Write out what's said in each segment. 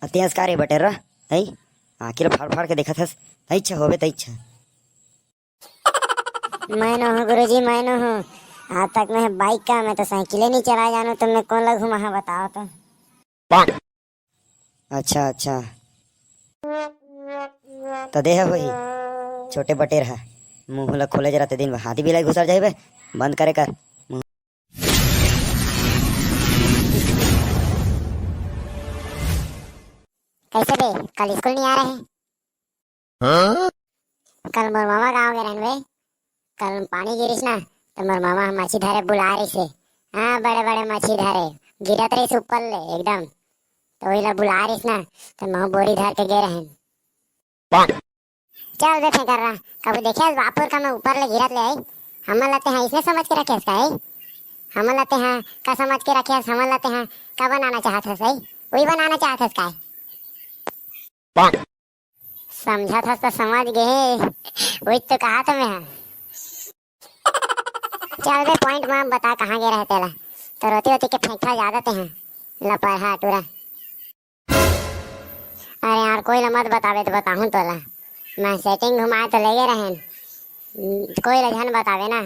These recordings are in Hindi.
अतिहास का रे बटेरा है। आखिर फाड़ फाड़ के देखा था इच्छा होवे त इच्छा। मैं न हूँ गुरुजी, मैं न हूँ। आज तक मैं बाइक का, मैं तो साइकिलें नहीं चला जानू, तो मैं कौन लगू वहाँ बताओ तो। अच्छा अच्छा, तो देह वही छोटे बटेर है। मुंह ला खोले जरा ते दिन हाथी भी लाई घुसर जाए बे। बंद करे कर मुंह। कैसे बे, कल स्कूल नहीं आ रहे? कल मोर मामा गाँव गए रहन बे। कल पानी गिरिस ना, तो मोर मामा मछली धरे बुला रही से। हाँ, बड़े बड़े मछली धरे गिरत रही ऊपर ले एकदम। तो वही ला बुला रही ना, तो मैं बोरी धर के गए रहन। चल बे कर रहा, कभी देखे बापुर का मैं ऊपर ले गिरत ले आई। हम लाते हैं इसने समझ के रखे इसका है। हम लाते हैं का समझ के रखे, हम लाते हैं का बनाना चाहत है सही, वही बनाना चाहत है इसका है। समझा था तो समझ गए, वही तो कहा था मैं। चल बे पॉइंट में बता कहाँ गए रहते ला, तो रोती रोती के फेंकता ज्यादा हैं लपर है टूरा। अरे यार कोई ला मत बतावे तो बताऊं तो ला, मैं सेटिंग घुमाए तो लगे रहन। कोई ला झन बतावे ना,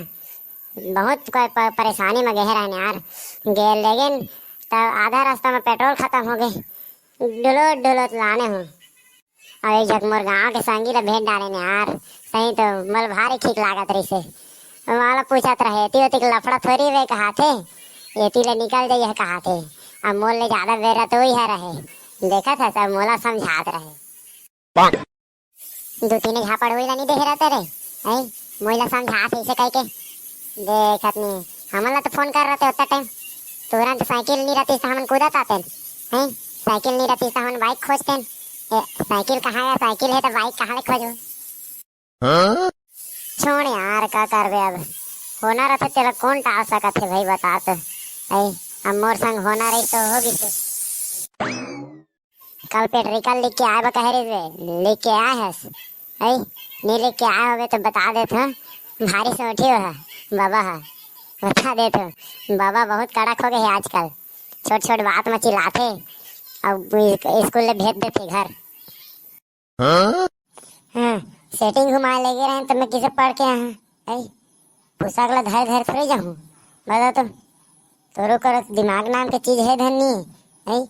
बहुत कोई परेशानी में गए रहने यार। गए लेकिन तब आधा रास्ता में पेट्रोल खत्म हो गई, डुलोत डुलोत लाने हूँ। अरे जगमोर गाँव के संगी ला भेंट डाले ने यार, सही तो मल भारी ठीक लागत रही से। वाला पूछत रहे एती ओती के लफड़ा थोड़ी वे कहा थे, एती ले निकल जाइए कहा थे। अब मोल ले ज्यादा बेरा तो ही है रहे, देखा था सब मोला समझात रहे। दो तीन झापड़ हुई नहीं देख रहा तेरे है, मोला समझात ऐसे कह के देखत नहीं। हमला तो फोन कर रहे थे उतना टाइम, तुरंत साइकिल नहीं रहती तो हम कूदत आते हैं। साइकिल नहीं रहती तो हम बाइक खोजते। साइकिल कहाँ है, साइकिल है तो बाइक कहाँ ले खोजो। छोड़ यार का कर बे, अब होना रहता तेरा कौन टाल सकत है भाई बता तो। अब मोर संग होना रही तो होगी से। कल पेट्रिकल लिख के आए बा कह रही रे, लिख के आए है नहीं लिख के आए होगे तो बता देते हैं। भारी से उठी हो है बाबा है, बता देते बाबा बहुत कड़क हो गए है आजकल, छोट छोट बात में चिल्लाते। अब स्कूल ले भेज देते घर। हाँ, सेटिंग घुमा ले गए रहे तो मैं किसे पढ़ के आया है। पुस्तक ला धर धर थोड़ी जाऊँ बता तो। तोरो करो दिमाग नाम के चीज है धनी है।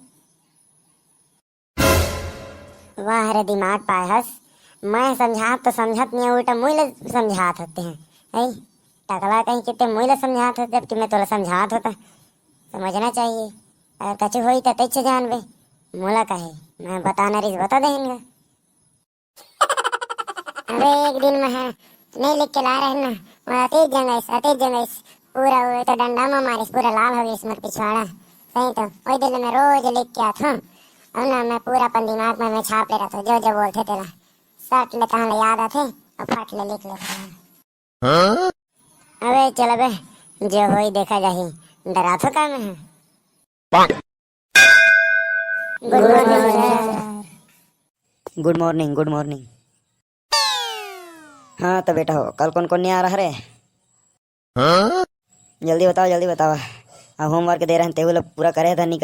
वाह रे दिमाग पाए हस, मैं समझात तो समझत नहीं, उल्टा मुझे समझात होते हैं। टकला कहीं कितने मुझे समझात होते, जबकि मैं तोला समझात होता। समझना चाहिए, अगर कछु होई तो तेज जान बे, मोला कहे मैं बताना रही बता देंगे। अरे एक दिन में है नहीं लिख के ला रहे ना, मैं अतीत जंगईस पूरा हुए तो डंडा में मारिस, पूरा लाल हो गई मर पिछवाड़ा सही। तो वही दिन में रोज लिख के आता हूँ, और ना मैं पूरा अपन दिमाग में मैं छाप ले रहा था, जो जो बोलते तेरा सट ले कहाँ ले याद आते और फट ले लिख लेते। अबे चल अबे, जो होई देखा जाही, डरा तो काम है। Good morning sir. Good morning good morning. हाँ तो बेटा हो, कल कौन कौन नहीं आ रहा रे? जल्दी बताओ जल्दी बताओ। अब होमवर्क दे रहे हैं तेहू लोग पूरा करे था नहीं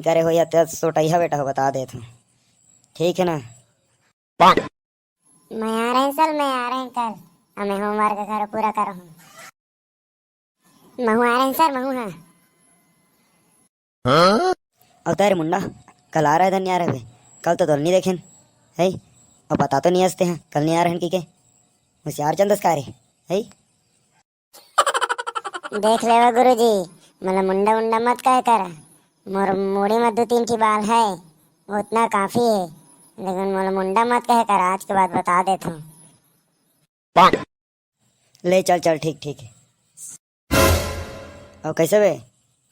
करे हो या तो सोटा बेटा हो बता दे तो ठीक है ना। मैं आ रहे हैं सर, मैं आ रहे हैं कल, अब मैं होमवर्क करो पूरा करो। महू आ रहे हैं सर, महू हाँ। और तेरे मुंडा कल आ रहे थे नहीं आ रहे थे, कल तो नहीं देखे है। और बता तो नहीं हंसते हैं कल नहीं आ रहे हैं कि होशियार चंदस का रे है। देख ले गुरुजी, मतलब मुंडा उंडा मत कह कर। मोर मुड़ी में दो तीन की बाल है, उतना काफी है, लेकिन मोला मुंडा मत कह कर, आज के बाद बता देता हूँ। ले चल चल ठीक ठीक है। और कैसे बे,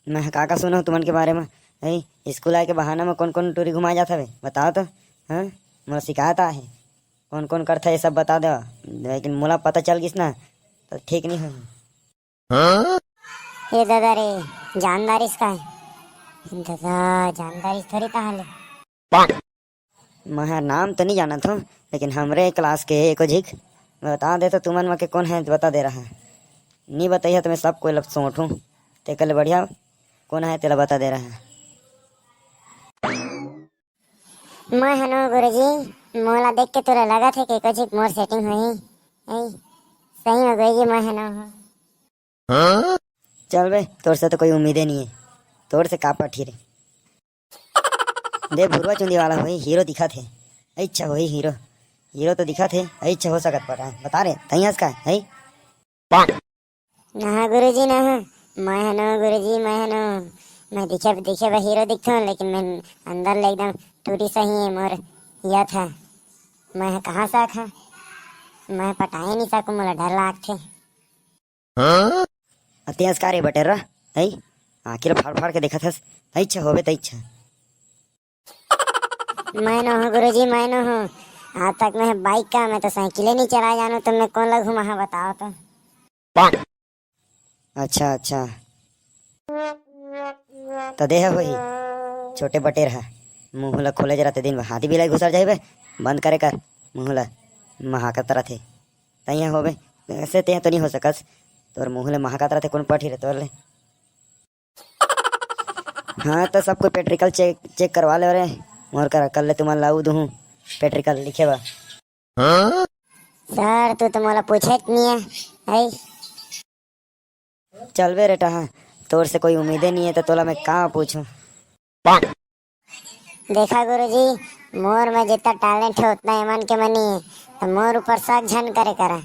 मैं काका सुना हूँ तुमन के बारे में है, स्कूल आए के बहाना में कौन कौन टूरी घुमाया जाता है बताओ तो। हाँ मोला शिकायत है कौन कौन करता है ये सब बता दो, लेकिन मोला पता चल गिस ना तो ठीक नहीं हो। ये दादा रे जानदारी इसका है दादा, जानदारी थोड़ी कहा ले। मैं नाम तो नहीं जाना था, लेकिन हमरे क्लास के एको झिक बता दे तो तुमन में के कौन है बता दे रहा है। नहीं बताइए तो मैं सब कोई लग सोठूँ ते कल बढ़िया कौन है तेला बता दे रहा है। मैं हनु गुरुजी मोला देख के तोरा लगा थे कि कुछ मोर सेटिंग हुई ऐ सही में गुरुजी मैं हनु हूँ। चल बे, तोर से तो कोई उम्मीदें नहीं है। तोर से का पठी रे। दे भुरवा चुंदी वाला होई हीरो दिखा थे। अच्छा होई हीरो। हीरो तो दिखा थे। अच्छा हो सकत पता है। बता रे तई हंस का है। ना गुरुजी ना मैं हनु गुरुजी मैं हनु। मैं दिखे दिखे वह हीरो दिखता हूँ लेकिन मैं अंदर ले एकदम टूटी सही है मोर यह था। मैं कहाँ सा था मैं पटाए नहीं सकूँ मोला डर लाग थे। अतिहास का रे बटेरा है। आखिर फाड़ फाड़ के देखा थस। अच्छा होबे त अच्छा। मैं न हूँ गुरुजी मैं न हूँ। आज तक मैं बाइक का मैं तो साइकिलें नहीं चला जानू तो मैं कौन ला घुमा बताओ तो। अच्छा अच्छा तो देह वही छोटे बटेर है। मुँह ला खोले जरा ते दिन में हाथी बिलाई घुसर जाए बंद करे कर मुँह ला महाकत रथे तैया होबे। ऐसे ते तो नहीं हो सकस। तोर मुँह ले महाकत रथे कौन पठी रे तोर ले। हाँ तो सब कोई पेट्रिकल चेक चेक करवा ले रे। मोर कर कल ले तुम्हारा लाऊ दूँ पेट्रिकल लिखे बा। सर तू तो मोला पूछे नहीं है। चल बे रेटा हाँ तोर से कोई उम्मीदें नहीं है तो तोला मैं कहाँ पूछूं। देखा गुरुजी मोर में जितना टैलेंट है उतना ईमान के मनी है तो मोर ऊपर शक झन करे करा।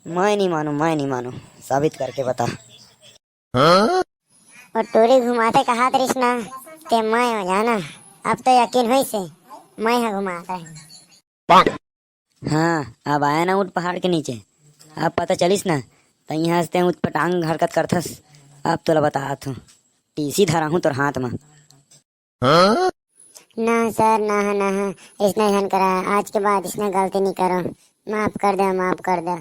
मैं नहीं मानू साबित करके बता। और टोरी घुमाते कहा तृष्णा ते मैं हो जाना अब तो यकीन हुई से मैं है घुमाता है। हाँ अब आया ना ऊँट पहाड़ के नीचे। अब पता चलिस ना तई हंसते ऊँट पर टांग हरकत करथस। अब तोला बतात हूँ टीसी धरा हूँ तोर हाथ में। ना सर ना इसने झन करा आज के बाद इसने गलती नहीं करो माफ कर दे माफ कर दे।